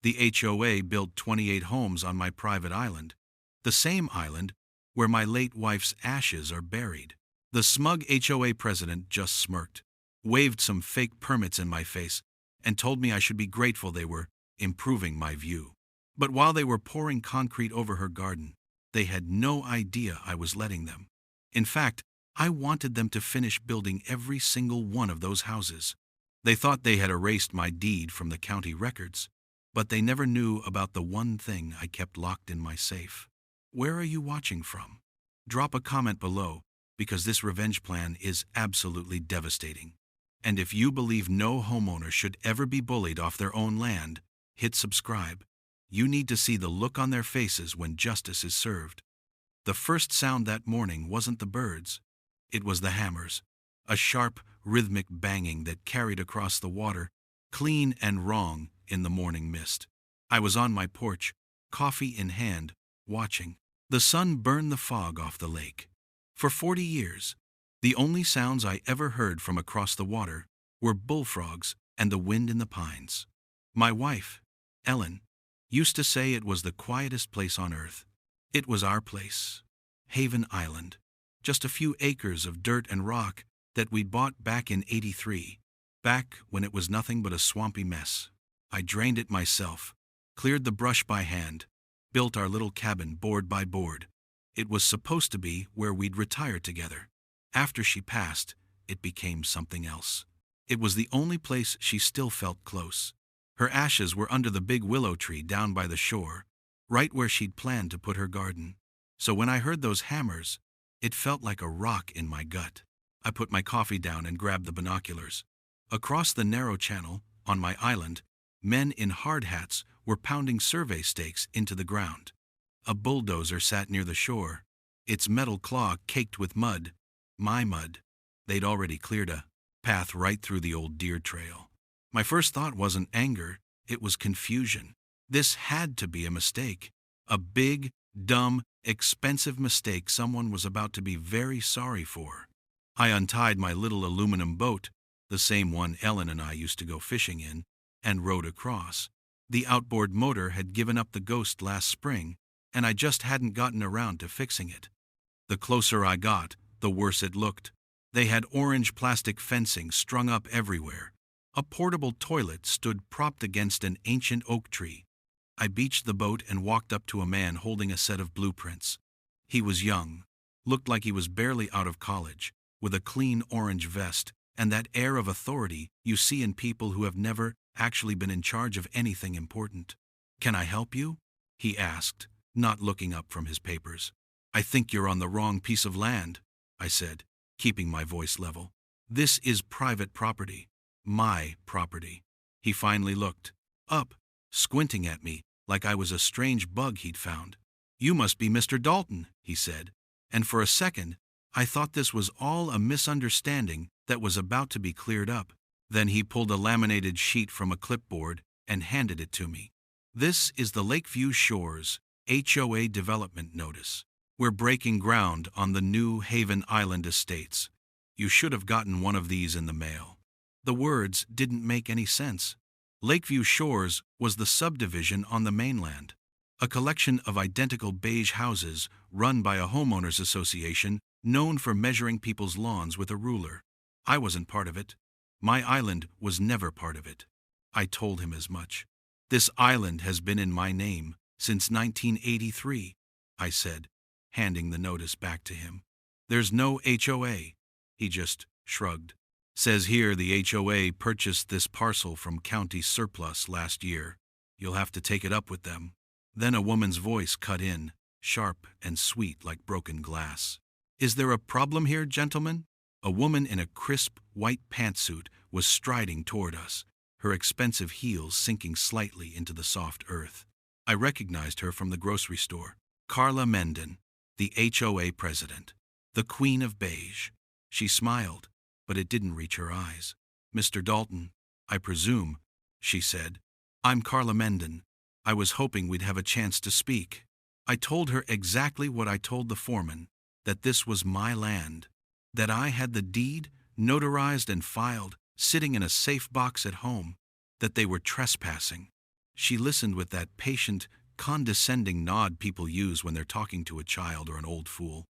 The HOA built 28 homes on my private island, the same island where my late wife's ashes are buried. The smug HOA president just smirked, waved some fake permits in my face, and told me I should be grateful they were improving my view. But while they were pouring concrete over her garden, they had no idea I was letting them. In fact, I wanted them to finish building every single one of those houses. They thought they had erased my deed from the county records, but they never knew about the one thing I kept locked in my safe. Where are you watching from? Drop a comment below, because this revenge plan is absolutely devastating. And if you believe no homeowner should ever be bullied off their own land, hit subscribe. You need to see the look on their faces when justice is served. The first sound that morning wasn't the birds. It was the hammers, a sharp, rhythmic banging that carried across the water, clean and wrong in the morning mist. I was on my porch, coffee in hand, watching. The sun burned the fog off the lake. For 40 years, the only sounds I ever heard from across the water were bullfrogs and the wind in the pines. My wife, Ellen, used to say it was the quietest place on earth. It was our place, Haven Island, just a few acres of dirt and rock that we'd bought back in '83, back when it was nothing but a swampy mess. I drained it myself, cleared the brush by hand, built our little cabin board by board. It was supposed to be where we'd retire together. After she passed, it became something else. It was the only place she still felt close. Her ashes were under the big willow tree down by the shore, right where she'd planned to put her garden. So when I heard those hammers, it felt like a rock in my gut. I put my coffee down and grabbed the binoculars. Across the narrow channel, on my island, men in hard hats were pounding survey stakes into the ground. A bulldozer sat near the shore, its metal claw caked with mud. My mud. They'd already cleared a path right through the old deer trail. My first thought wasn't anger, it was confusion. This had to be a mistake. A big, dumb, expensive mistake someone was about to be very sorry for. I untied my little aluminum boat, the same one Ellen and I used to go fishing in, and rowed across. The outboard motor had given up the ghost last spring, and I just hadn't gotten around to fixing it. The closer I got, the worse it looked. They had orange plastic fencing strung up everywhere. A portable toilet stood propped against an ancient oak tree. I beached the boat and walked up to a man holding a set of blueprints. He was young, looked like he was barely out of college, with a clean orange vest and that air of authority you see in people who have never actually been in charge of anything important. "Can I help you?" he asked, not looking up from his papers. "I think you're on the wrong piece of land," I said, keeping my voice level. "This is private property. My property." He finally looked up, squinting at me like I was a strange bug he'd found. "You must be Mr. Dalton," he said, and for a second I thought this was all a misunderstanding that was about to be cleared up. Then he pulled a laminated sheet from a clipboard and handed it to me. "This is the Lakeview Shores HOA development notice. We're breaking ground on the new Haven Island estates. You should have gotten one of these in the mail." The words didn't make any sense. Lakeview Shores was the subdivision on the mainland, a collection of identical beige houses run by a homeowners association known for measuring people's lawns with a ruler. I wasn't part of it. My island was never part of it. I told him as much. "This island has been in my name since 1983, I said, handing the notice back to him. "There's no HOA. He just shrugged. "Says here the HOA purchased this parcel from county surplus last year. You'll have to take it up with them." Then a woman's voice cut in, sharp and sweet like broken glass. "Is there a problem here, gentlemen?" A woman in a crisp, white pantsuit was striding toward us, her expensive heels sinking slightly into the soft earth. I recognized her from the grocery store. Carla Menden, the HOA president, the queen of beige. She smiled, but it didn't reach her eyes. "Mr. Dalton, I presume," she said. "I'm Carla Menden. I was hoping we'd have a chance to speak." I told her exactly what I told the foreman, that this was my land, that I had the deed, notarized and filed, sitting in a safe box at home, that they were trespassing. She listened with that patient, condescending nod people use when they're talking to a child or an old fool.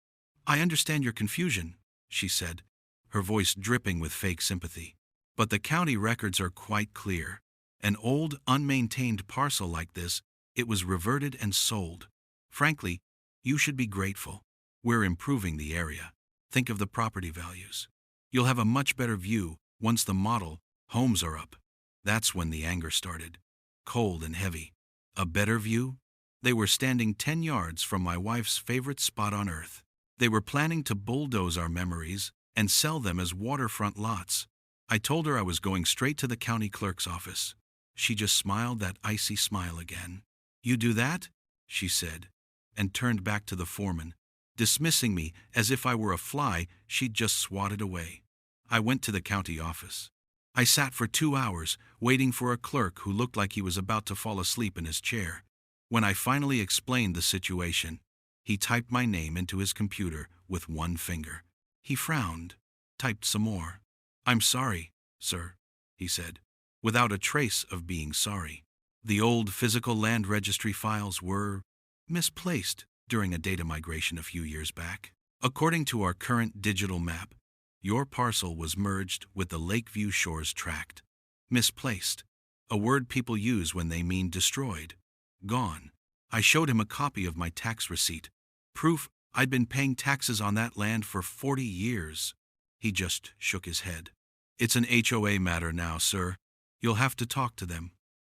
"I understand your confusion," she said, her voice dripping with fake sympathy. "But the county records are quite clear. An old, unmaintained parcel like this, it was reverted and sold. Frankly, you should be grateful. We're improving the area. Think of the property values. You'll have a much better view once the model homes are up." That's when the anger started. Cold and heavy. A better view? They were standing 10 yards from my wife's favorite spot on earth. They were planning to bulldoze our memories and sell them as waterfront lots. I told her I was going straight to the county clerk's office. She just smiled that icy smile again. "You do that?" she said, and turned back to the foreman, dismissing me as if I were a fly she'd just swatted away. I went to the county office. I sat for 2 hours, waiting for a clerk who looked like he was about to fall asleep in his chair. When I finally explained the situation, he typed my name into his computer with one finger. He frowned, typed some more. "I'm sorry, sir," he said, without a trace of being sorry. The old physical land registry files were misplaced during a data migration a few years back. According to our current digital map, your parcel was merged with the Lakeview Shores tract. Misplaced, a word people use when they mean destroyed, gone. I showed him a copy of my tax receipt, proof I'd been paying taxes on that land for 40 years. He just shook his head. "It's an HOA matter now, sir. You'll have to talk to them."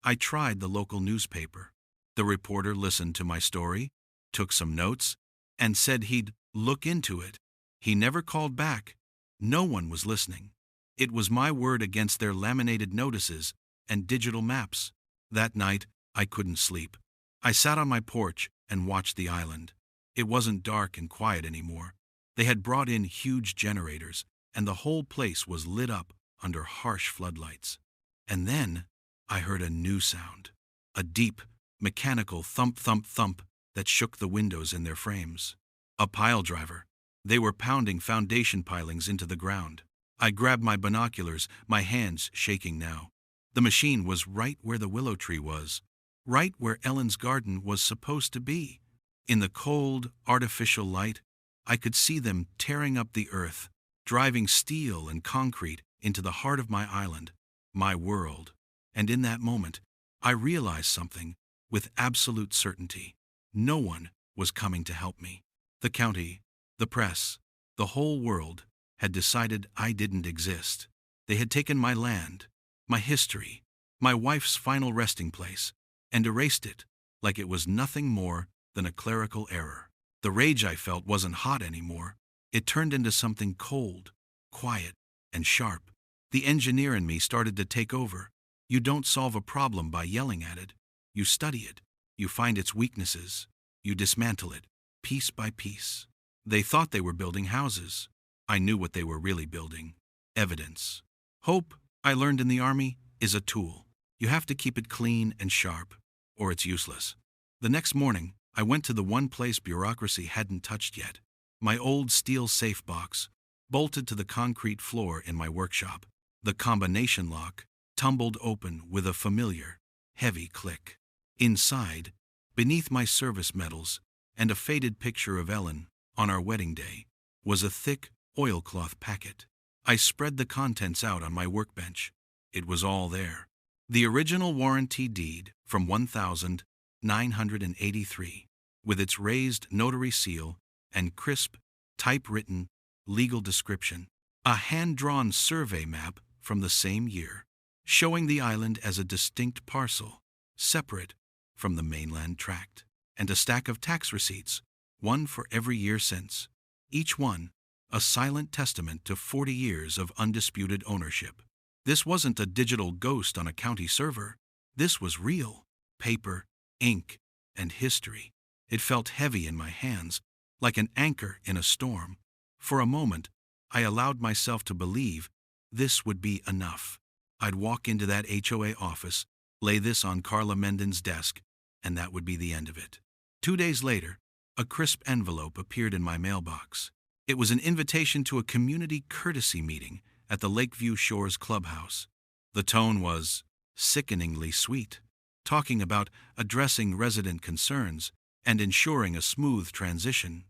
I tried the local newspaper. The reporter listened to my story, took some notes, and said he'd look into it. He never called back. No one was listening. It was my word against their laminated notices and digital maps. That night, I couldn't sleep. I sat on my porch and watched the island. It wasn't dark and quiet anymore. They had brought in huge generators, and the whole place was lit up under harsh floodlights. And then I heard a new sound, a deep, mechanical thump, thump, thump that shook the windows in their frames. A pile driver. They were pounding foundation pilings into the ground. I grabbed my binoculars, my hands shaking now. The machine was right where the willow tree was, right where Ellen's garden was supposed to be. In the cold, artificial light, I could see them tearing up the earth, driving steel and concrete into the heart of my island, my world. And in that moment, I realized something with absolute certainty. No one was coming to help me. The county, the press, the whole world had decided I didn't exist. They had taken my land, my history, my wife's final resting place, and erased it like it was nothing more than a clerical error. The rage I felt wasn't hot anymore. It turned into something cold, quiet, and sharp. The engineer in me started to take over. You don't solve a problem by yelling at it. You study it. You find its weaknesses. You dismantle it, piece by piece. They thought they were building houses. I knew what they were really building. Evidence. Hope, I learned in the Army, is a tool. You have to keep it clean and sharp, or it's useless. The next morning, I went to the one place bureaucracy hadn't touched yet. My old steel safe box, bolted to the concrete floor in my workshop. The combination lock tumbled open with a familiar, heavy click. Inside, beneath my service medals and a faded picture of Ellen on our wedding day, was a thick oilcloth packet. I spread the contents out on my workbench. It was all there. The original warranty deed from 1983, with its raised notary seal and crisp, typewritten, legal description. A hand-drawn survey map from the same year, showing the island as a distinct parcel, separate from the mainland tract. And a stack of tax receipts, one for every year since. Each one a silent testament to 40 years of undisputed ownership. This wasn't a digital ghost on a county server. This was real. Paper, ink, and history. It felt heavy in my hands, like an anchor in a storm. For a moment, I allowed myself to believe this would be enough. I'd walk into that HOA office, lay this on Carla Menden's desk, and that would be the end of it. 2 days later, a crisp envelope appeared in my mailbox. It was an invitation to a community courtesy meeting at the Lakeview Shores clubhouse. The tone was sickeningly sweet. talking about addressing resident concerns and ensuring a smooth transition.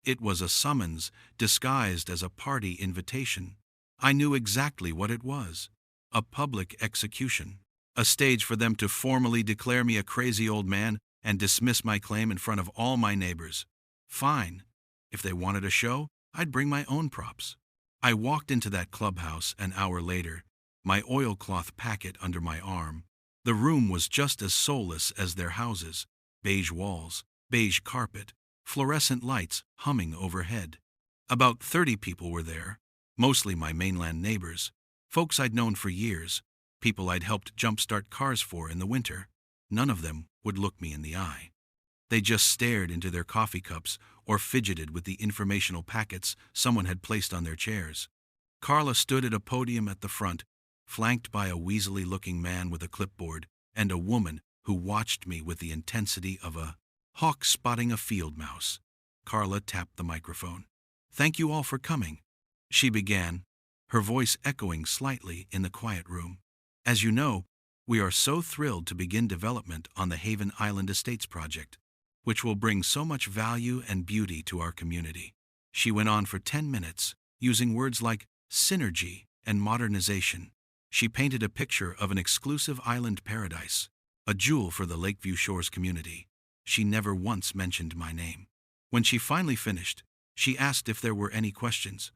It was a summons disguised as a party invitation. I knew exactly what it was: a public execution. A stage for them to formally declare me a crazy old man and dismiss my claim in front of all my neighbors. Fine. If they wanted a show, I'd bring my own props. I walked into that clubhouse an hour later, my oilcloth packet under my arm. The room was just as soulless as their houses: beige walls, beige carpet, fluorescent lights humming overhead. About 30 people were there, mostly my mainland neighbors, folks I'd known for years, people I'd helped jumpstart cars for in the winter. None of them would look me in the eye. They just stared into their coffee cups or fidgeted with the informational packets someone had placed on their chairs. Carla stood at a podium at the front, flanked by a weaselly-looking man with a clipboard and a woman who watched me with the intensity of a hawk spotting a field mouse. Carla tapped the microphone. "Thank you all for coming," she began, her voice echoing slightly in the quiet room. "As you know, we are so thrilled to begin development on the Haven Island Estates project, which will bring so much value and beauty to our community." She went on for 10 minutes, using words like synergy and modernization. She painted a picture of an exclusive island paradise, a jewel for the Lakeview Shores community. She never once mentioned my name. When she finally finished, she asked if there were any questions,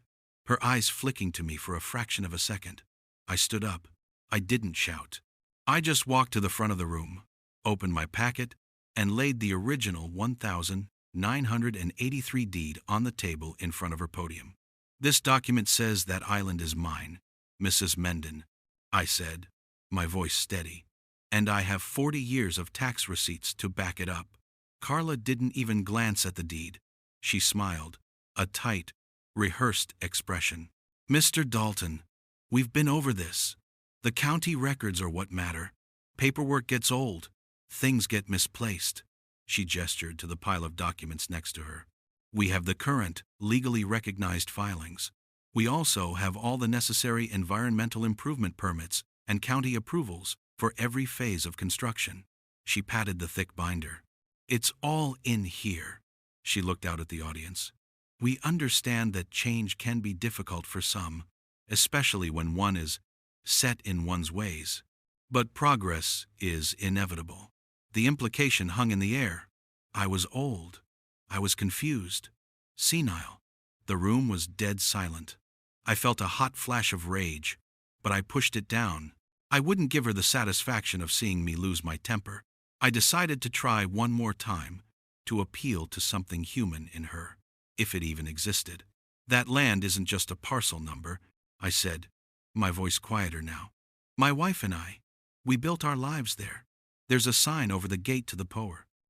her eyes flicking to me for a fraction of a second. I stood up. I didn't shout. I just walked to the front of the room, opened my packet, and laid the original 1983 deed on the table in front of her podium. "This document says that island is mine, Mrs. Mendon," I said, my voice steady, "and I have 40 years of tax receipts to back it up." Carla didn't even glance at the deed. She smiled, a tight, rehearsed expression. "Mr. Dalton, we've been over this. The county records are what matter. Paperwork gets old. Things get misplaced." She gestured to the pile of documents next to her. "We have the current, legally recognized filings. We also have all the necessary environmental improvement permits and county approvals for every phase of construction." She patted the thick binder. "It's all in here." She looked out at the audience. "We understand that change can be difficult for some, especially when one is set in one's ways. But progress is inevitable." The implication hung in the air. I was old. I was confused. Senile. The room was dead silent. I felt a hot flash of rage, but I pushed it down. I wouldn't give her the satisfaction of seeing me lose my temper. I decided to try one more time, to appeal to something human in her, if it even existed. "That land isn't just a parcel number," I said, my voice quieter now. "My wife and I, we built our lives there. There's a sign over the gate to the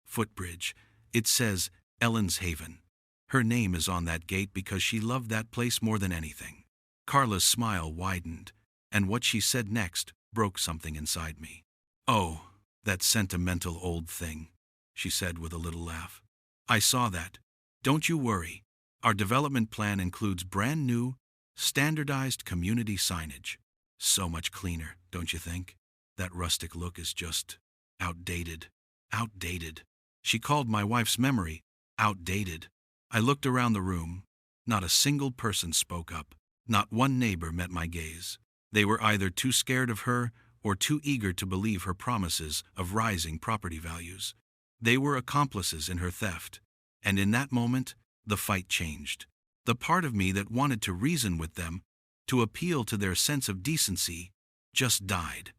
footbridge. It says Ellen's Haven. Her name is on that gate because she loved that place more than anything." Carla's smile widened, and what she said next broke something inside me. "Oh, that sentimental old thing," she said with a little laugh. "I saw that. Don't you worry. Our development plan includes brand new, standardized community signage. So much cleaner, don't you think? That rustic look is just outdated. Outdated." She called my wife's memory outdated. I looked around the room. Not a single person spoke up. Not one neighbor met my gaze. They were either too scared of her or too eager to believe her promises of rising property values. They were accomplices in her theft. And in that moment, the fight changed. The part of me that wanted to reason with them, to appeal to their sense of decency, just died.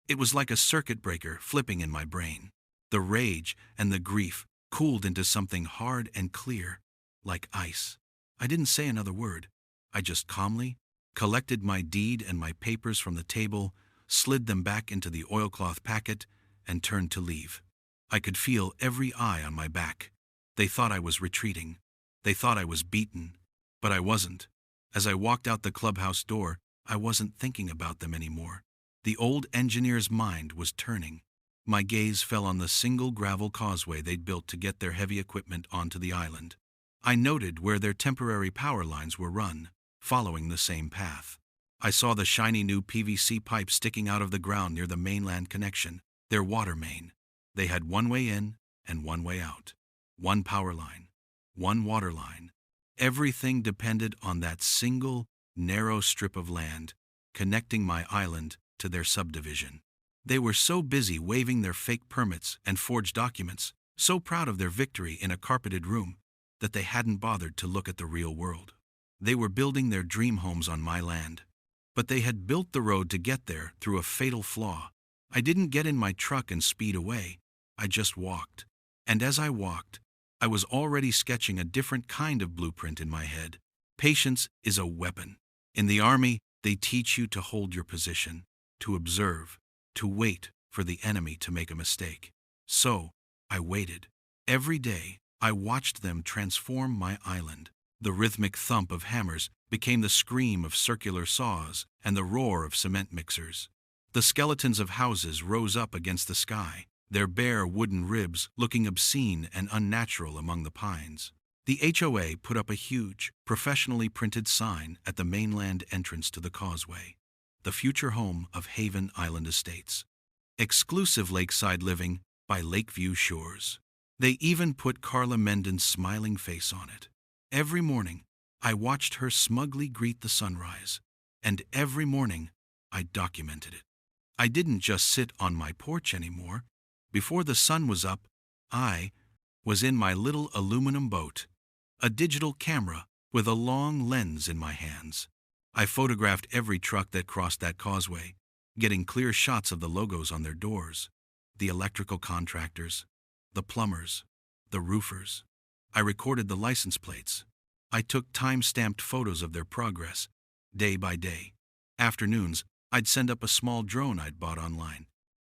It was like a circuit breaker flipping in my brain. The rage and the grief cooled into something hard and clear, like ice. I didn't say another word. I just calmly collected my deed and my papers from the table, slid them back into the oilcloth packet, and turned to leave. I could feel every eye on my back. They thought I was retreating. They thought I was beaten. But I wasn't. As I walked out the clubhouse door, I wasn't thinking about them anymore. The old engineer's mind was turning. My gaze fell on the single gravel causeway they'd built to get their heavy equipment onto the island. I noted where their temporary power lines were run, following the same path. I saw the shiny new PVC pipe sticking out of the ground near the mainland connection, their water main. They had one way in and one way out, one power line, one water line. Everything depended on that single, narrow strip of land connecting my island to their subdivision. They were so busy waving their fake permits and forged documents, so proud of their victory in a carpeted room, that they hadn't bothered to look at the real world. They were building their dream homes on my land. But they had built the road to get there through a fatal flaw. I didn't get in my truck and speed away. I just walked. And as I walked, I was already sketching a different kind of blueprint in my head. Patience is a weapon. In the Army, they teach you to hold your position, to observe, to wait for the enemy to make a mistake. So, I waited. Every day, I watched them transform my island. The rhythmic thump of hammers became the scream of circular saws and the roar of cement mixers. The skeletons of houses rose up against the sky, their bare wooden ribs looking obscene and unnatural among the pines. The HOA put up a huge, professionally printed sign at the mainland entrance to the causeway. The future home of Haven Island Estates. Exclusive lakeside living by Lakeview Shores. They even put Carla Menden's smiling face on it. Every morning, I watched her smugly greet the sunrise, and every morning, I documented it. I didn't just sit on my porch anymore. Before the sun was up, I was in my little aluminum boat, a digital camera with a long lens in my hands. I photographed every truck that crossed that causeway, getting clear shots of the logos on their doors, the electrical contractors, the plumbers, the roofers. I recorded the license plates. I took time-stamped photos of their progress, day by day. Afternoons, I'd send up a small drone I'd bought online.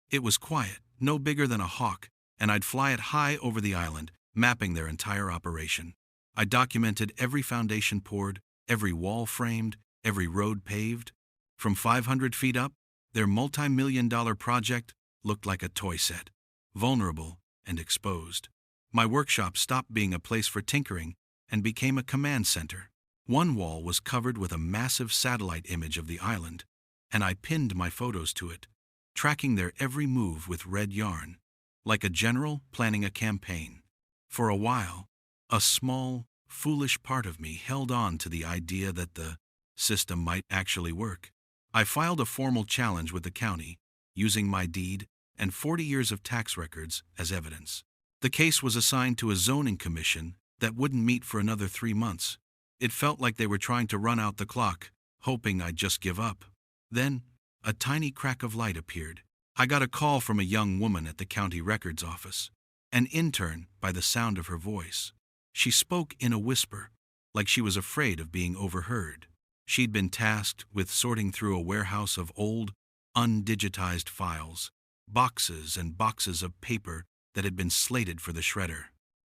It was quiet, no bigger than a hawk, and I'd fly it high over the island, mapping their entire operation. I documented every foundation poured, every wall framed, every road paved. From 500 feet up, their multi-million-dollar project looked like a toy set, vulnerable and exposed. My workshop stopped being a place for tinkering and became a command center. One wall was covered with a massive satellite image of the island, and I pinned my photos to it, tracking their every move with red yarn, like a general planning a campaign. For a while, a small, foolish part of me held on to the idea that the system might actually work. I filed a formal challenge with the county, using my deed and 40 years of tax records as evidence. The case was assigned to a zoning commission that wouldn't meet for another 3 months. It felt like they were trying to run out the clock, hoping I'd just give up. Then, a tiny crack of light appeared. I got a call from a young woman at the county records office, an intern by the sound of her voice. She spoke in a whisper, like she was afraid of being overheard. She'd been tasked with sorting through a warehouse of old, undigitized files, boxes and boxes of paper that had been slated for the shredder.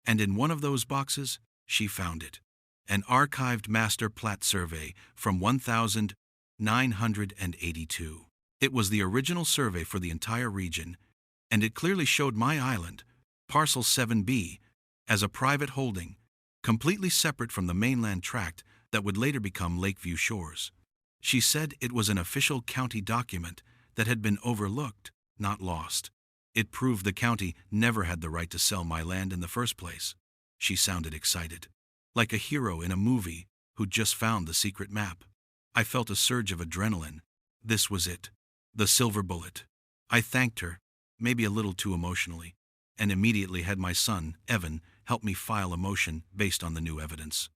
And in one of those boxes, she found it. An archived master plat survey from 1982. It was the original survey for the entire region, and it clearly showed my island, Parcel 7B, as a private holding, completely separate from the mainland tract that would later become Lakeview Shores. She said it was an official county document that had been overlooked, not lost. It proved the county never had the right to sell my land in the first place. She sounded excited, like a hero in a movie who'd just found the secret map. I felt a surge of adrenaline. This was it, the silver bullet. I thanked her, maybe a little too emotionally, and immediately had my son, Evan, help me file a motion based on the new evidence.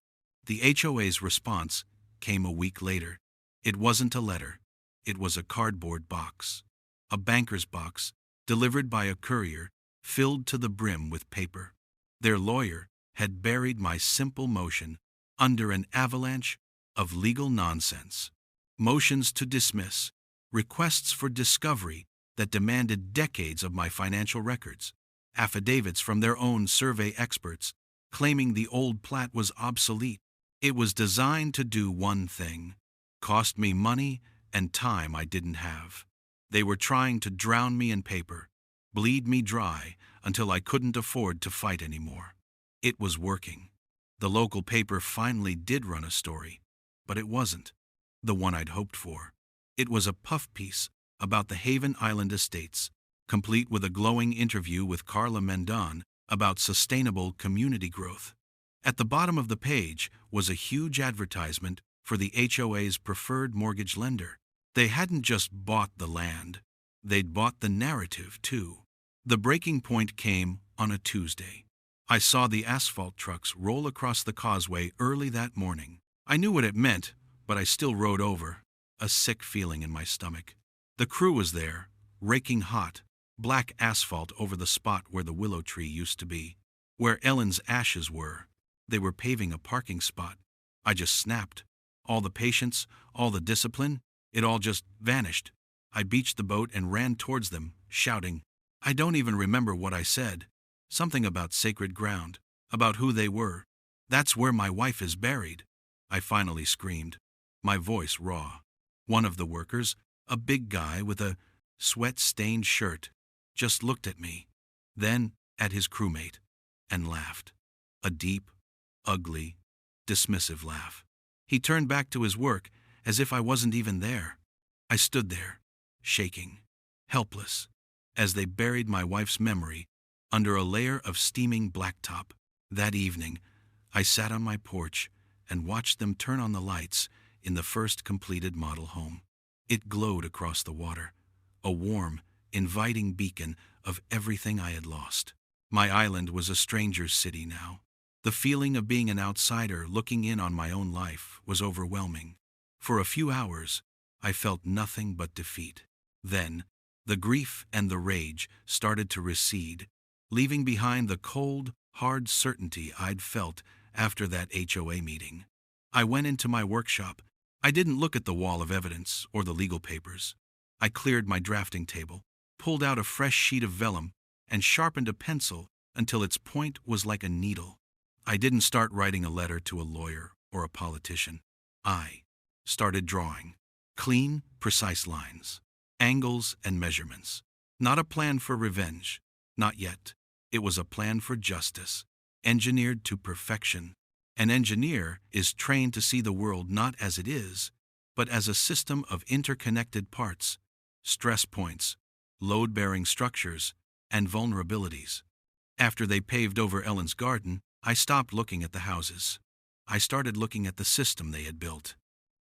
The HOA's response came a week later. It wasn't a letter. It was a cardboard box. A banker's box, delivered by a courier, filled to the brim with paper. Their lawyer had buried my simple motion under an avalanche of legal nonsense. Motions to dismiss, requests for discovery that demanded decades of my financial records, affidavits from their own survey experts claiming the old plat was obsolete. It was designed to do one thing: cost me money and time I didn't have. They were trying to drown me in paper, bleed me dry until I couldn't afford to fight anymore. It was working. The local paper finally did run a story, but it wasn't the one I'd hoped for. It was a puff piece about the Haven Island Estates, complete with a glowing interview with Carla Mendon about sustainable community growth. At the bottom of the page was a huge advertisement for the HOA's preferred mortgage lender. They hadn't just bought the land, they'd bought the narrative too. The breaking point came on a Tuesday. I saw the asphalt trucks roll across the causeway early that morning. I knew what it meant, but I still rode over, a sick feeling in my stomach. The crew was there, raking hot, black asphalt over the spot where the willow tree used to be. Where Ellen's ashes were, they were paving a parking spot. I just snapped. All the patience, all the discipline, it all just vanished. I beached the boat and ran towards them, shouting. I don't even remember what I said. Something about sacred ground, about who they were. That's where my wife is buried, I finally screamed, my voice raw. One of the workers, a big guy with a sweat-stained shirt, just looked at me, then at his crewmate, and laughed. A deep, ugly, dismissive laugh. He turned back to his work as if I wasn't even there. I stood there, shaking, helpless, as they buried my wife's memory under a layer of steaming blacktop. That evening, I sat on my porch and watched them turn on the lights in the first completed model home. It glowed across the water, a warm, inviting beacon of everything I had lost. My island was a stranger's city now. The feeling of being an outsider looking in on my own life was overwhelming. For a few hours, I felt nothing but defeat. Then, the grief and the rage started to recede, leaving behind the cold, hard certainty I'd felt after that HOA meeting. I went into my workshop. I didn't look at the wall of evidence or the legal papers. I cleared my drafting table, pulled out a fresh sheet of vellum, and sharpened a pencil until its point was like a needle. I didn't start writing a letter to a lawyer or a politician. I started drawing. Clean, precise lines, angles and measurements. Not a plan for revenge. Not yet. It was a plan for justice, engineered to perfection. An engineer is trained to see the world not as it is, but as a system of interconnected parts, stress points, load-bearing structures, and vulnerabilities. After they paved over Ellen's garden, I stopped looking at the houses. I started looking at the system they had built.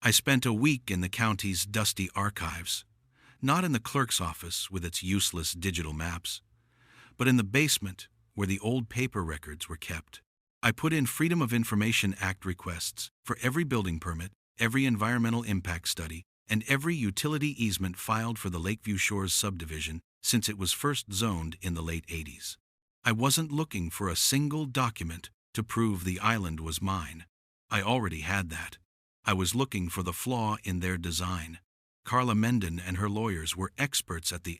I spent a week in the county's dusty archives, not in the clerk's office with its useless digital maps, but in the basement where the old paper records were kept. I put in Freedom of Information Act requests for every building permit, every environmental impact study, and every utility easement filed for the Lakeview Shores subdivision since it was first zoned in the late 80s. I wasn't looking for a single document to prove the island was mine. I already had that. I was looking for the flaw in their design. Carla Mendon and her lawyers were experts at the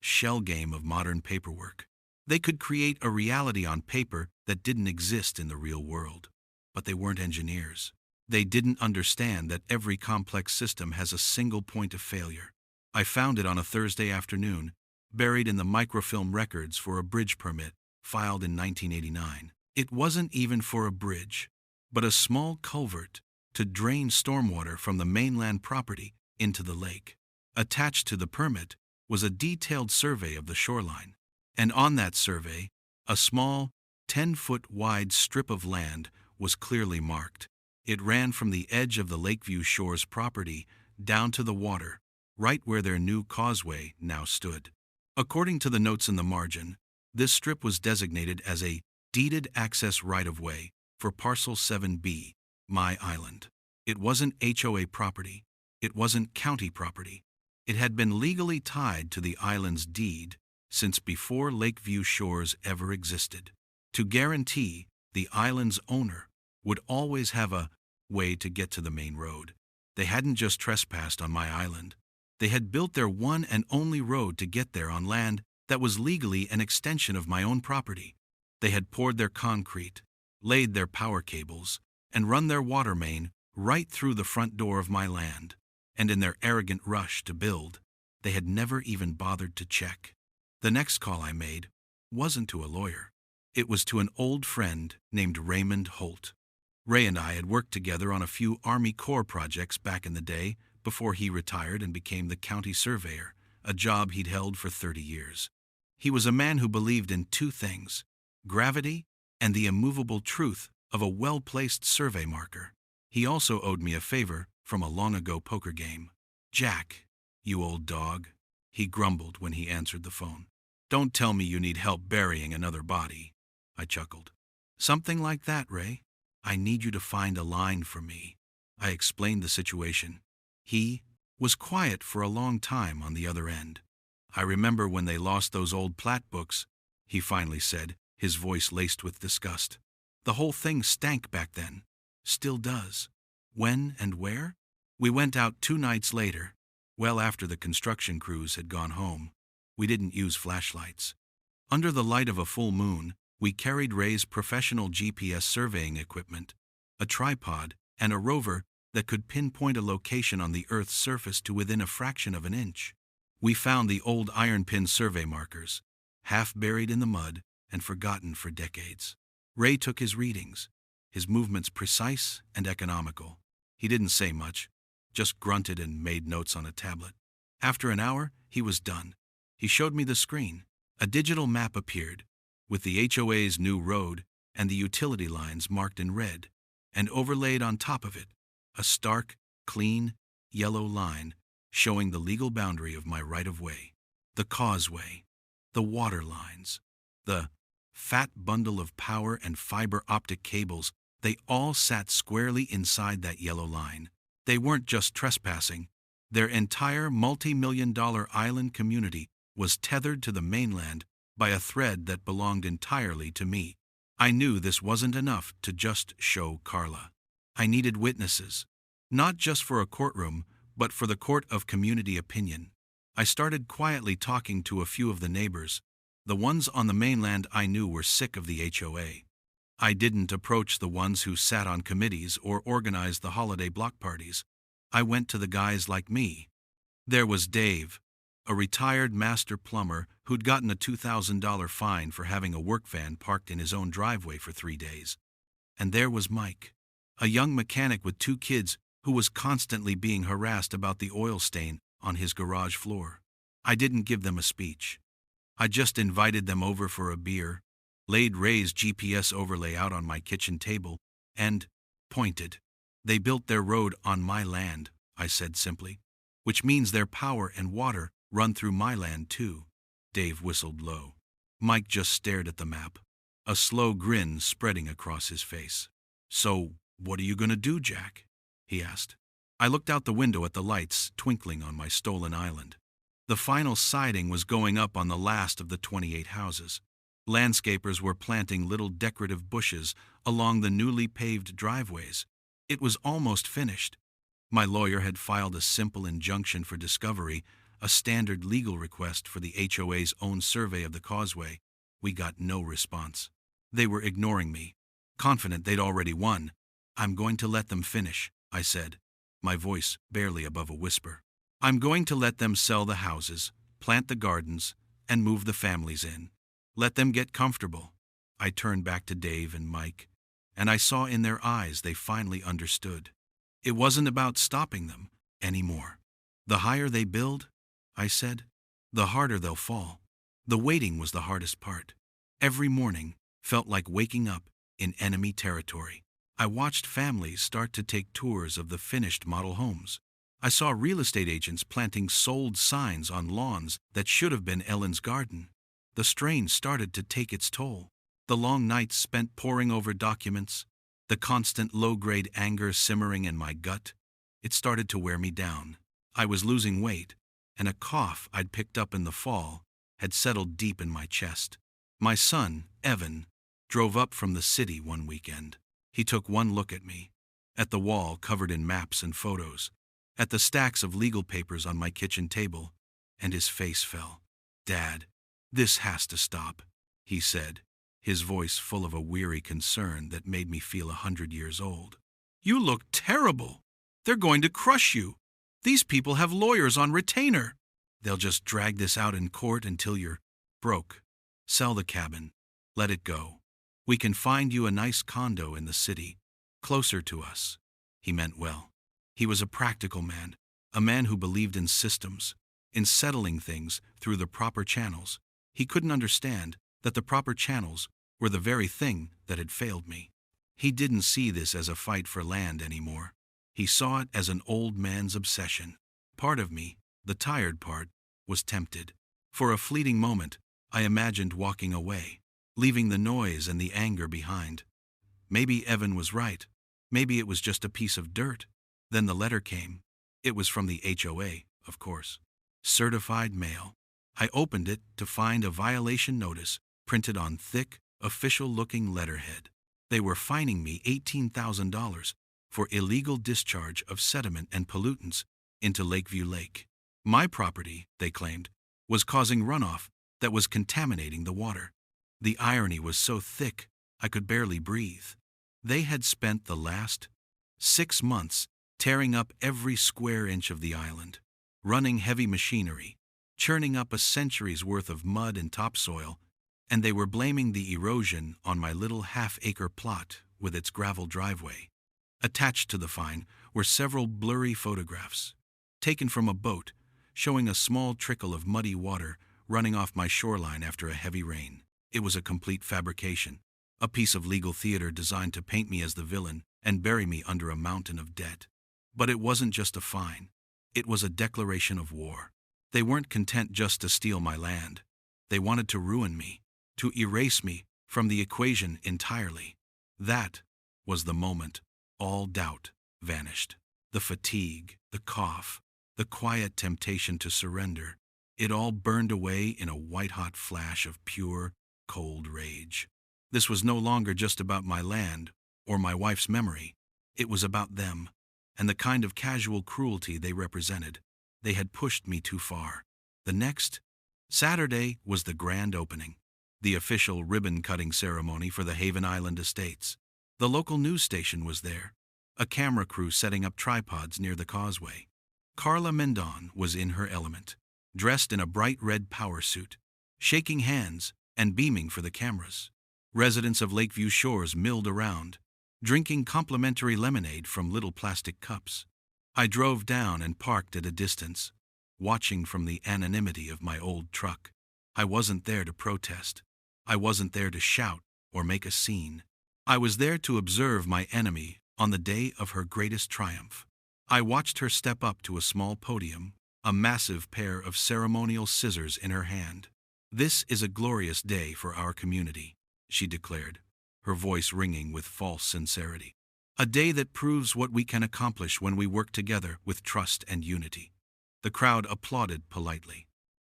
shell game of modern paperwork. They could create a reality on paper that didn't exist in the real world. But they weren't engineers. They didn't understand that every complex system has a single point of failure. I found it on a Thursday afternoon, buried in the microfilm records for a bridge permit filed in 1989. It wasn't even for a bridge, but a small culvert to drain stormwater from the mainland property into the lake. Attached to the permit was a detailed survey of the shoreline, and on that survey, a small, 10-foot wide strip of land was clearly marked. It ran from the edge of the Lakeview Shores property down to the water, right where their new causeway now stood. According to the notes in the margin, this strip was designated as a deeded access right-of-way for Parcel 7B, my island. It wasn't HOA property. It wasn't county property. It had been legally tied to the island's deed since before Lakeview Shores ever existed, to guarantee the island's owner would always have a way to get to the main road. They hadn't just trespassed on my island. They had built their one and only road to get there on land that was legally an extension of my own property. They had poured their concrete, laid their power cables, and run their water main right through the front door of my land. And in their arrogant rush to build, they had never even bothered to check. The next call I made wasn't to a lawyer. It was to an old friend named Raymond Holt. Ray and I had worked together on a few Army Corps projects back in the day before he retired and became the county surveyor, a job he'd held for 30 years. He was a man who believed in two things: gravity and the immovable truth of a well-placed survey marker. He also owed me a favor from a long-ago poker game. "Jack, you old dog," he grumbled when he answered the phone. "Don't tell me you need help burying another body." I chuckled. "Something like that, Ray. I need you to find a line for me." I explained the situation. He was quiet for a long time on the other end. "I remember when they lost those old plat books," he finally said, his voice laced with disgust. "The whole thing stank back then. Still does." "When and where?" "We went out 2 nights later, well after the construction crews had gone home. We didn't use flashlights. Under the light of a full moon, we carried Ray's professional GPS surveying equipment, a tripod, and a rover that could pinpoint a location on the Earth's surface to within a fraction of an inch. We found the old iron pin survey markers, half buried in the mud and forgotten for decades. Ray took his readings, his movements precise and economical. He didn't say much, just grunted and made notes on a tablet. After an hour, he was done. He showed me the screen. A digital map appeared, with the HOA's new road and the utility lines marked in red, and overlaid on top of it, a stark, clean, yellow line showing the legal boundary of my right-of-way, the causeway, the water lines, the fat bundle of power and fiber optic cables. They all sat squarely inside that yellow line. They weren't just trespassing. Their entire multi-million-dollar island community was tethered to the mainland by a thread that belonged entirely to me. I knew this wasn't enough to just show Carla. I needed witnesses, not just for a courtroom, but for the court of community opinion. I started quietly talking to a few of the neighbors. The ones on the mainland I knew were sick of the HOA. I didn't approach the ones who sat on committees or organized the holiday block parties. I went to the guys like me. There was Dave, a retired master plumber who'd gotten a $2,000 fine for having a work van parked in his own driveway for 3 days. And there was Mike, a young mechanic with 2 kids who was constantly being harassed about the oil stain on his garage floor. I didn't give them a speech. I just invited them over for a beer, laid Ray's GPS overlay out on my kitchen table, and pointed. "They built their road on my land," I said simply, "which means their power and water run through my land too." Dave whistled low. Mike just stared at the map, a slow grin spreading across his face. "So, what are you going to do, Jack?" he asked. I looked out the window at the lights twinkling on my stolen island. The final siding was going up on the last of the 28 houses. Landscapers were planting little decorative bushes along the newly paved driveways. It was almost finished. My lawyer had filed a simple injunction for discovery, a standard legal request for the HOA's own survey of the causeway. We got no response. They were ignoring me, confident they'd already won. "I'm going to let them finish," I said, my voice barely above a whisper. "I'm going to let them sell the houses, plant the gardens, and move the families in. Let them get comfortable." I turned back to Dave and Mike, and I saw in their eyes they finally understood. It wasn't about stopping them anymore. "The higher they build," I said, "the harder they'll fall." The waiting was the hardest part. Every morning felt like waking up in enemy territory. I watched families start to take tours of the finished model homes. I saw real estate agents planting sold signs on lawns that should have been Ellen's garden. The strain started to take its toll. The long nights spent poring over documents, the constant low-grade anger simmering in my gut. It started to wear me down. I was losing weight, and a cough I'd picked up in the fall had settled deep in my chest. My son, Evan, drove up from the city one weekend. He took one look at me, at the wall covered in maps and photos, at the stacks of legal papers on my kitchen table, and his face fell. "Dad, this has to stop," he said, his voice full of a weary concern that made me feel 100 years old. "You look terrible. They're going to crush you. These people have lawyers on retainer. They'll just drag this out in court until you're broke. Sell the cabin. Let it go. We can find you a nice condo in the city, closer to us." He meant well. He was a practical man, a man who believed in systems. in settling things through the proper channels. He couldn't understand that the proper channels were the very thing that had failed me. He didn't see this as a fight for land anymore. He saw it as an old man's obsession. Part of me, the tired part, was tempted. For a fleeting moment, I imagined walking away, leaving the noise and the anger behind. Maybe Evan was right. Maybe it was just a piece of dirt. Then the letter came. It was from the HOA, of course. Certified mail. I opened it to find a violation notice printed on thick, official-looking letterhead. They were fining me $18,000 for illegal discharge of sediment and pollutants into Lakeview Lake. My property, they claimed, was causing runoff that was contaminating the water. The irony was so thick, I could barely breathe. They had spent the last 6 months tearing up every square inch of the island, running heavy machinery, churning up a century's worth of mud and topsoil, and they were blaming the erosion on my little half-acre plot with its gravel driveway. Attached to the fine were several blurry photographs, taken from a boat, showing a small trickle of muddy water running off my shoreline after a heavy rain. It was a complete fabrication, a piece of legal theater designed to paint me as the villain and bury me under a mountain of debt. But it wasn't just a fine. It was a declaration of war. They weren't content just to steal my land. They wanted to ruin me, to erase me from the equation entirely. That was the moment all doubt vanished. The fatigue, the cough, the quiet temptation to surrender, it all burned away in a white-hot flash of pure, cold rage. This was no longer just about my land or my wife's memory. It was about them and the kind of casual cruelty they represented. They had pushed me too far. The next Saturday was the grand opening, the official ribbon-cutting ceremony for the Haven Island Estates. The local news station was there, a camera crew setting up tripods near the causeway. Carla Mendon was in her element, dressed in a bright red power suit, shaking hands and beaming for the cameras. Residents of Lakeview Shores milled around, drinking complimentary lemonade from little plastic cups. I drove down and parked at a distance, watching from the anonymity of my old truck. I wasn't there to protest. I wasn't there to shout or make a scene. I was there to observe my enemy on the day of her greatest triumph. I watched her step up to a small podium, a massive pair of ceremonial scissors in her hand. "This is a glorious day for our community," she declared, her voice ringing with false sincerity. "A day that proves what we can accomplish when we work together with trust and unity." The crowd applauded politely.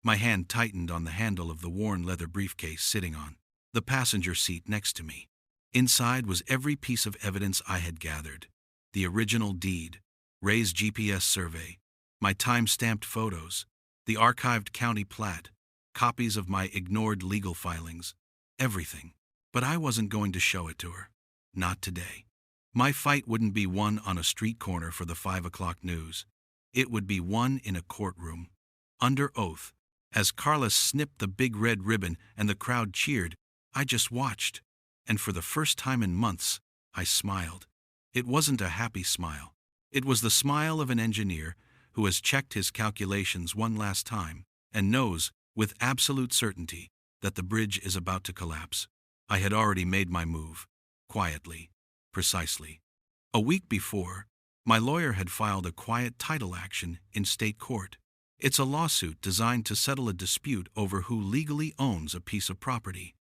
My hand tightened on the handle of the worn leather briefcase sitting on the passenger seat next to me. Inside was every piece of evidence I had gathered: the original deed, Ray's GPS survey, my time-stamped photos, the archived county plat, copies of my ignored legal filings, everything. But I wasn't going to show it to her. Not today. My fight wouldn't be won on a street corner for the 5 o'clock news. It would be won in a courtroom, under oath. As Carla snipped the big red ribbon and the crowd cheered, I just watched. And for the first time in months, I smiled. It wasn't a happy smile. It was the smile of an engineer who has checked his calculations one last time and knows with absolute certainty that the bridge is about to collapse. I had already made my move, quietly, precisely. A week before, my lawyer had filed a quiet title action in state court. It's a lawsuit designed to settle a dispute over who legally owns a piece of property.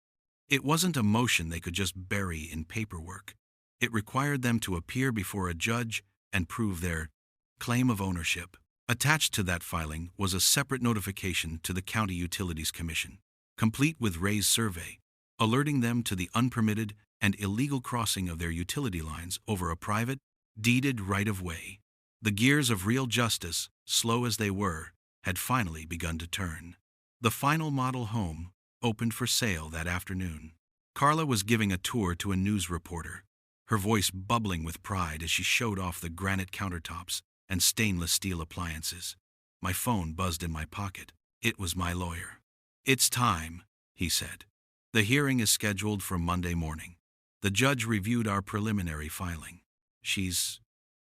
It wasn't a motion they could just bury in paperwork. It required them to appear before a judge and prove their claim of ownership. Attached to that filing was a separate notification to the County Utilities Commission, complete with Ray's survey, alerting them to the unpermitted and illegal crossing of their utility lines over a private, deeded right-of-way. The gears of real justice, slow as they were, had finally begun to turn. The final model home opened for sale that afternoon. Carla was giving a tour to a news reporter, her voice bubbling with pride as she showed off the granite countertops and stainless steel appliances. My phone buzzed in my pocket. It was my lawyer. "It's time," he said. "The hearing is scheduled for Monday morning. The judge reviewed our preliminary filing. She's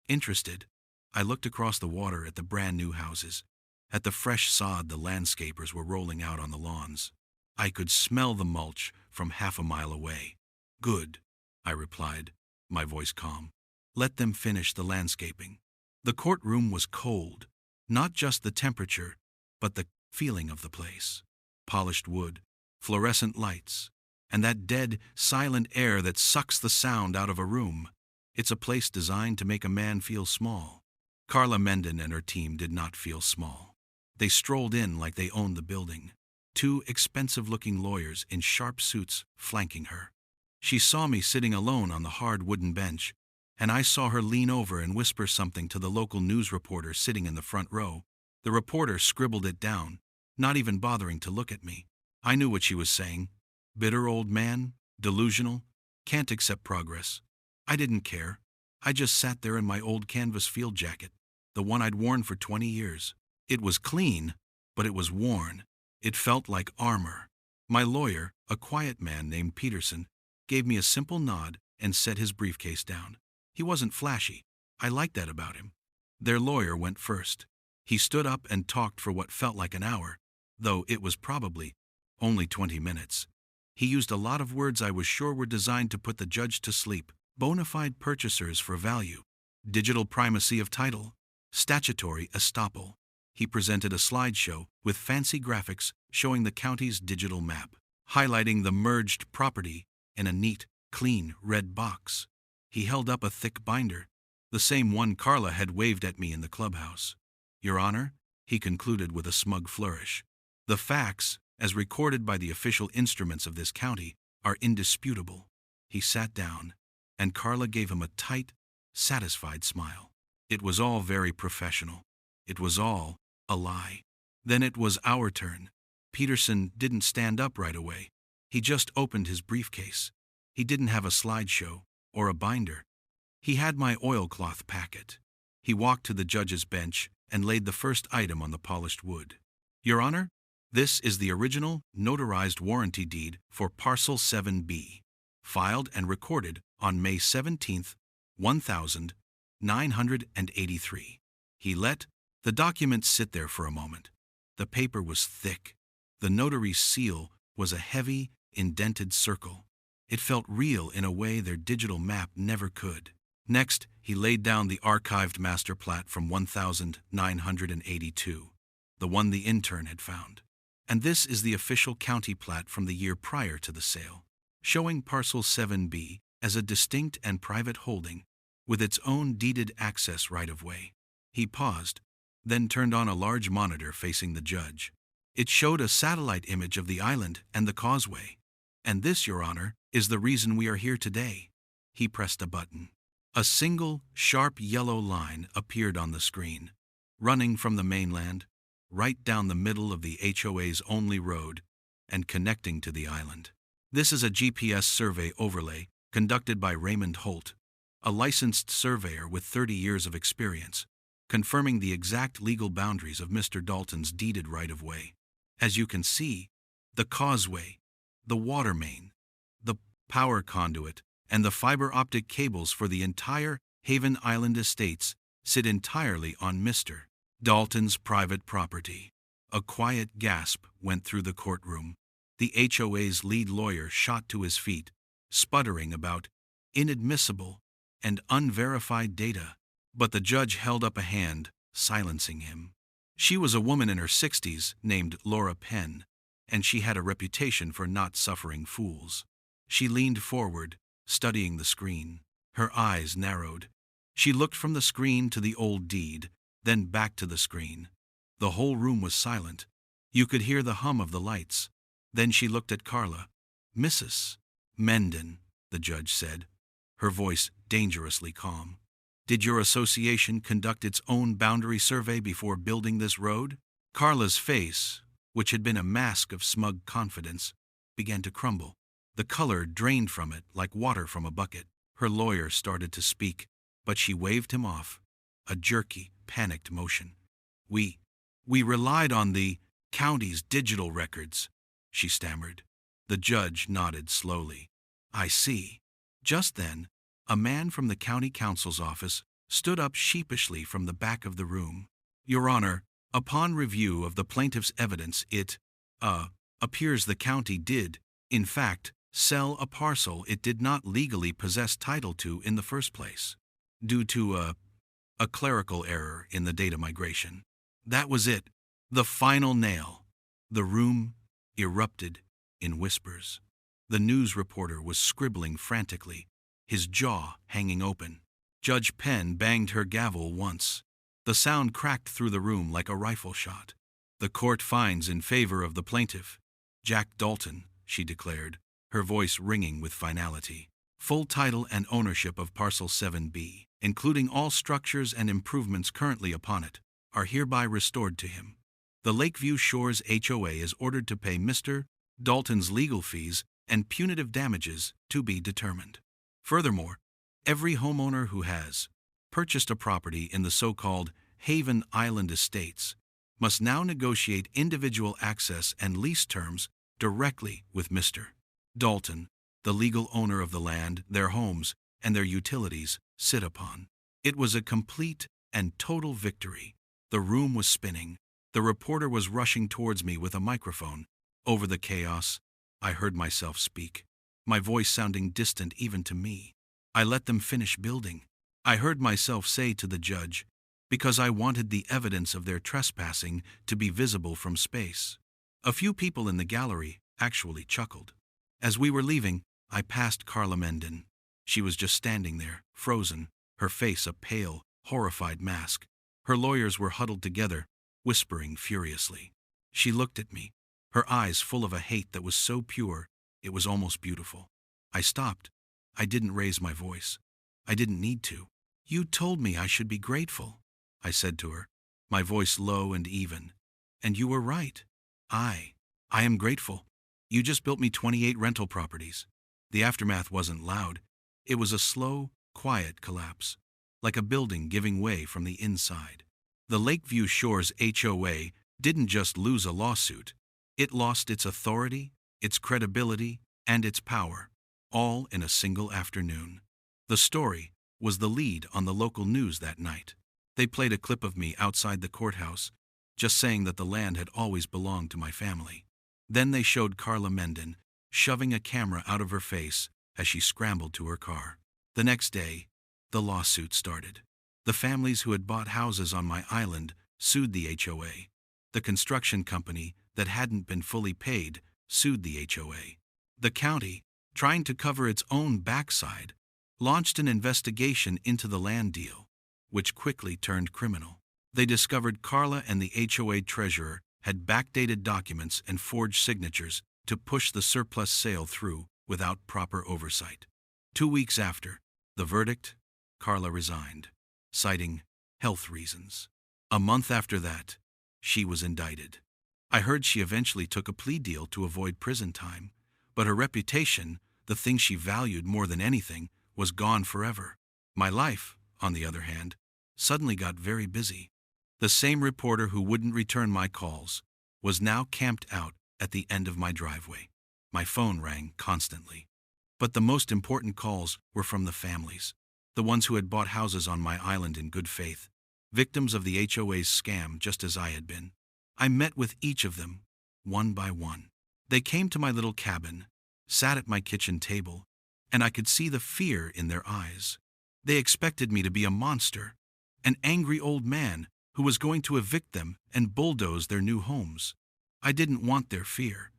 interested." I looked across the water at the brand new houses, At the fresh sod the landscapers were rolling out on the lawns. I could smell the mulch from half a mile away. "Good," I replied, my voice calm. "Let them finish the landscaping." The courtroom was cold, not just the temperature, but the feeling of the place. Polished wood, fluorescent lights, and that dead, silent air that sucks the sound out of a room. It's a place designed to make a man feel small. Carla Menden and her team did not feel small. They strolled in like they owned the building, two expensive-looking lawyers in sharp suits flanking her. She saw me sitting alone on the hard wooden bench, and I saw her lean over and whisper something to the local news reporter sitting in the front row. The reporter scribbled it down, not even bothering to look at me. I knew what she was saying. Bitter old man, delusional, can't accept progress. I didn't care. I just sat there in my old canvas field jacket, the one I'd worn for 20 years. It was clean, but it was worn. It felt like armor. My lawyer, a quiet man named Peterson, gave me a simple nod and set his briefcase down. He wasn't flashy. I liked that about him. Their lawyer went first. He stood up and talked for what felt like an hour, though it was probably only 20 minutes. He used a lot of words I was sure were designed to put the judge to sleep. Bona fide purchasers for value, digital primacy of title, statutory estoppel. He presented a slideshow with fancy graphics showing the county's digital map, highlighting the merged property in a neat, clean red box. He held up a thick binder, the same one Carla had waved at me in the clubhouse. "Your Honor," he concluded with a smug flourish, "the facts, as recorded by the official instruments of this county, are indisputable." He sat down, and Carla gave him a tight, satisfied smile. It was all very professional. It was all a lie. Then it was our turn. Peterson didn't stand up right away. He just opened his briefcase. He didn't have a slideshow or a binder. He had my oilcloth packet. He walked to the judge's bench and laid the first item on the polished wood. "Your Honor, this is the original notarized warranty deed for Parcel 7B, filed and recorded on May 17th, 1983. He let the document sit there for a moment. The paper was thick. The notary's seal was a heavy, indented circle. It felt real in a way their digital map never could. Next, he laid down the archived master plat from 1982, the one the intern had found. And this is the official county plat from the year prior to the sale, showing Parcel 7B as a distinct and private holding with its own deeded access right-of-way. He paused, then turned on a large monitor facing the judge. It showed a satellite image of the island and the causeway. "And this, Your Honor, is the reason we are here today." He pressed a button. A single, sharp yellow line appeared on the screen, running from the mainland, right down the middle of the HOA's only road, and connecting to the island. This is a GPS survey overlay conducted by Raymond Holt, a licensed surveyor with 30 years of experience, confirming the exact legal boundaries of Mr. Dalton's deeded right-of-way. As you can see, the causeway, the water main, the power conduit, and the fiber optic cables for the entire Haven Island estates sit entirely on Mr. Dalton's private property. A quiet gasp went through the courtroom. The HOA's lead lawyer shot to his feet, sputtering about inadmissible and unverified data. But the judge held up a hand, silencing him. She was a woman in her 60s named Laura Penn, and she had a reputation for not suffering fools. She leaned forward, studying the screen. Her eyes narrowed. She looked from the screen to the old deed, then back to the screen. The whole room was silent. You could hear the hum of the lights. Then she looked at Carla. "Mrs. Menden," the judge said, her voice dangerously calm. "Did your association conduct its own boundary survey before building this road?" Carla's face, which had been a mask of smug confidence, began to crumble. The color drained from it like water from a bucket. Her lawyer started to speak, but she waved him off, a jerky, panicked motion. We relied on the county's digital records," she stammered. The judge nodded slowly. "I see." Just then, a man from the county counsel's office stood up sheepishly from the back of the room. "Your Honor, Upon review of the plaintiff's evidence, it appears the county did, in fact, sell a parcel it did not legally possess title to in the first place, due to a clerical error in the data migration. That was it, the final nail. The room erupted in whispers. The news reporter was scribbling frantically, his jaw hanging open. Judge Penn banged her gavel once. The sound cracked through the room like a rifle shot. The court finds in favor of the plaintiff, Jack Dalton, she declared, her voice ringing with finality. Full title and ownership of Parcel 7B, including all structures and improvements currently upon it, are hereby restored to him. The Lakeview Shores HOA is ordered to pay Mr. Dalton's legal fees and punitive damages to be determined. Furthermore, every homeowner who has purchased a property in the so-called Haven Island Estates must now negotiate individual access and lease terms directly with Mr. Dalton, the legal owner of the land their homes and their utilities sit upon. It was a complete and total victory. The room was spinning. The reporter was rushing towards me with a microphone. Over the chaos, I heard myself speak, my voice sounding distant even to me. I let them finish building. I heard myself say to the judge, because I wanted the evidence of their trespassing to be visible from space. A few people in the gallery actually chuckled. As we were leaving, I passed Carla Menden. She was just standing there, frozen, her face a pale, horrified mask. Her lawyers were huddled together, whispering furiously. She looked at me, her eyes full of a hate that was so pure, it was almost beautiful. I stopped. I didn't raise my voice. I didn't need to. You told me I should be grateful, I said to her, my voice low and even. And you were right. I am grateful. You just built me 28 rental properties. The aftermath wasn't loud. It was a slow, quiet collapse, like a building giving way from the inside. The Lakeview Shores HOA didn't just lose a lawsuit. It lost its authority, its credibility, and its power, all in a single afternoon. The story was the lead on the local news that night. They played a clip of me outside the courthouse, just saying that the land had always belonged to my family. Then they showed Carla Menden shoving a camera out of her face as she scrambled to her car. The next day, the lawsuit started. The families who had bought houses on my island sued the HOA. The construction company that hadn't been fully paid sued the HOA. The county, trying to cover its own backside, launched an investigation into the land deal, which quickly turned criminal. They discovered Carla and the HOA treasurer had backdated documents and forged signatures to push the surplus sale through without proper oversight. 2 weeks after the verdict, Carla resigned, citing health reasons. A month after that, she was indicted. I heard she eventually took a plea deal to avoid prison time, but her reputation, the thing she valued more than anything, was gone forever. My life, on the other hand, suddenly got very busy. The same reporter who wouldn't return my calls was now camped out at the end of my driveway. My phone rang constantly. But the most important calls were from the families, the ones who had bought houses on my island in good faith, victims of the HOA's scam just as I had been. I met with each of them, one by one. They came to my little cabin, sat at my kitchen table, and I could see the fear in their eyes. They expected me to be a monster, an angry old man who was going to evict them and bulldoze their new homes. I didn't want their fear.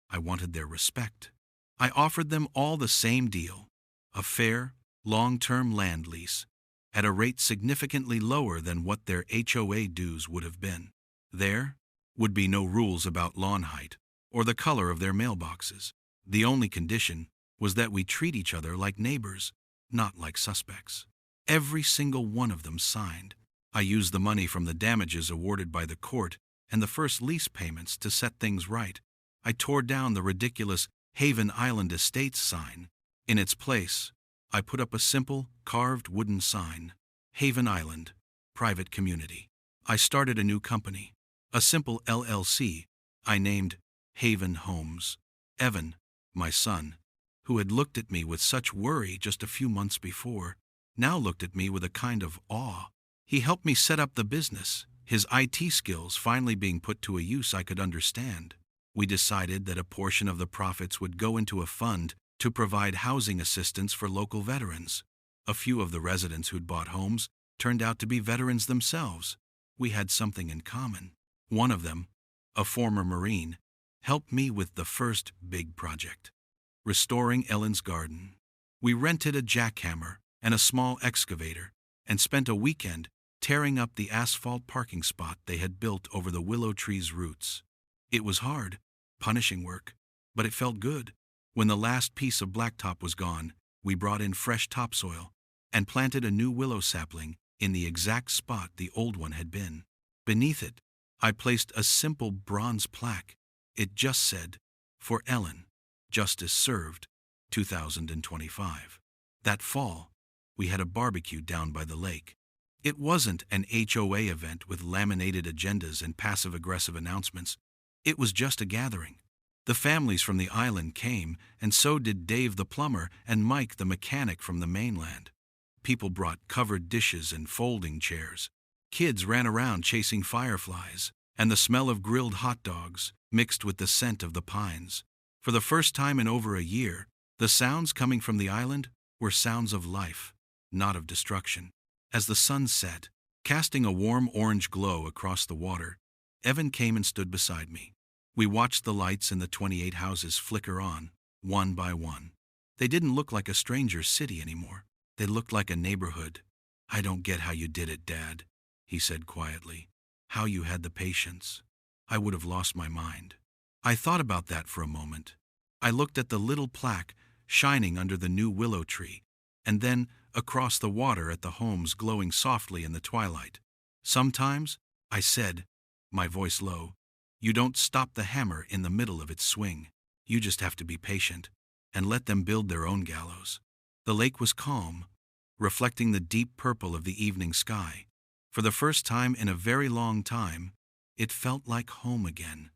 I wanted their respect. I offered them all the same deal, a fair, long-term land lease, at a rate significantly lower than what their HOA dues would have been. There would be no rules about lawn height or the color of their mailboxes. The only condition was that we treat each other like neighbors, not like suspects. Every single one of them signed. I used the money from the damages awarded by the court and the first lease payments to set things right. I tore down the ridiculous Haven Island Estates sign. In its place, I put up a simple, carved wooden sign, Haven Island, Private Community. I started a new company, a simple LLC I named Haven Homes. Evan, my son, who had looked at me with such worry just a few months before, now looked at me with a kind of awe. He helped me set up the business, his IT skills finally being put to a use I could understand. We decided that a portion of the profits would go into a fund to provide housing assistance for local veterans. A few of the residents who'd bought homes turned out to be veterans themselves. We had something in common. One of them, a former Marine, helped me with the first big project, restoring Ellen's garden. We rented a jackhammer and a small excavator and spent a weekend tearing up the asphalt parking spot they had built over the willow tree's roots. It was hard, punishing work, but it felt good. When the last piece of blacktop was gone, we brought in fresh topsoil and planted a new willow sapling in the exact spot the old one had been. Beneath it, I placed a simple bronze plaque. It just said, "For Ellen, Justice Served, 2025. That fall, we had a barbecue down by the lake. It wasn't an HOA event with laminated agendas and passive-aggressive announcements. It was just a gathering. The families from the island came, and so did Dave the plumber and Mike the mechanic from the mainland. People brought covered dishes and folding chairs. Kids ran around chasing fireflies, and the smell of grilled hot dogs mixed with the scent of the pines. For the first time in over a year, the sounds coming from the island were sounds of life, not of destruction. As the sun set, casting a warm orange glow across the water, Evan came and stood beside me. We watched the lights in the 28 houses flicker on, one by one. They didn't look like a stranger's city anymore. They looked like a neighborhood. "I don't get how you did it, Dad," he said quietly. "How you had the patience. I would have lost my mind." I thought about that for a moment. I looked at the little plaque shining under the new willow tree, and then across the water at the homes glowing softly in the twilight. "Sometimes," I said, my voice low, "you don't stop the hammer in the middle of its swing. You just have to be patient and let them build their own gallows." The lake was calm, reflecting the deep purple of the evening sky. For the first time in a very long time, it felt like home again.